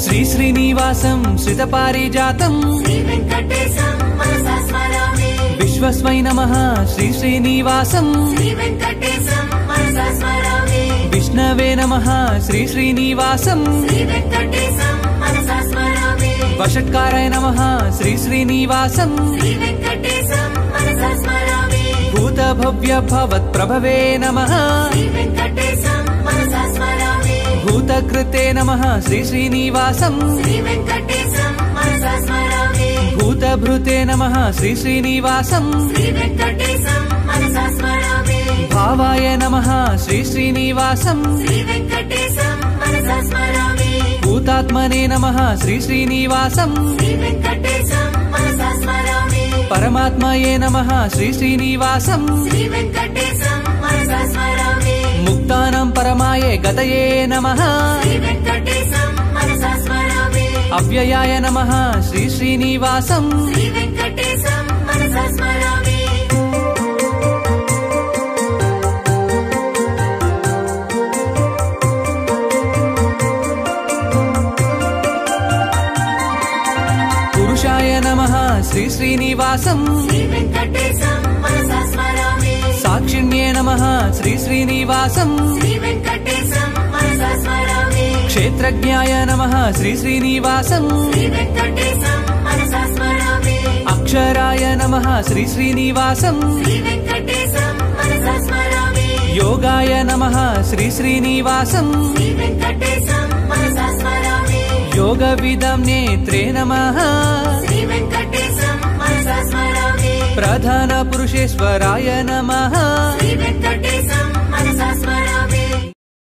श्री श्रीनिवासं श्रितपारिजातं श्री वेंकटेशं मनसा स्मरामि विश्वस्मै नमः श्री श्रीनिवासं श्री वेंकटेशं मनसा स्मरामि विष्णवे नमः श्री श्रीनिवासं श्री वेंकटेशं मनसा स्मरामि वषट्काराय नमः श्री श्रीनिवासं श्री वेंकटेशं मनसा स्मरामि भूतभव्य भवत्प्रभवे नमः श्री वेंकटेशं मनसा स्मरामि भूतकृते नमः श्री श्रीनिवासं श्री वेंकटेशं मनसा स्मरामि भूतभृते नमः श्री श्रीनिवासं श्री वेंकटेशं मनसा स्मरामि भावाय नमः श्री श्रीनिवासं श्री वेंकटेशं मनसा स्मरामि भूतात्मने नमः श्री श्रीनिवासं श्री वेंकटेशं मनसा स्मरामि परमात्मये नमः श्री श्रीनिवासं श्री वेंकटेशं मनसा स्मरामि मुक्तानां परमाये गतये नमः श्री वेंकटेशं मनसा स्मरामि अव्ययाय नमः श्री श्रीनिवासं श्री वेंकटेशं मनसा स्मरामि पुरुषाय नमः श्री श्रीनिवासं श्री वेंकटेशं मनसा स्मरामि साक्षिण्ये नमः श्री श्रीनिवासं श्री वेंकटेशं मनसा स्मरामि क्षेत्रज्ञाय नमः श्री श्रीनिवासं श्री वेंकटेशं मनसा स्मरामि अक्षराय नमः श्री श्रीनिवासं श्री वेंकटेशं मनसा स्मरामि योगाय नमः श्री श्रीनिवासं श्री वेंकटेशं मनसा स्मरामि योगविदं नेत्रे नमः श्री वेंकटेशं मनसा स्मरामि प्रधानपुरुषेश्वराय नमः श्री वेंकटेशं मनसा स्मरामि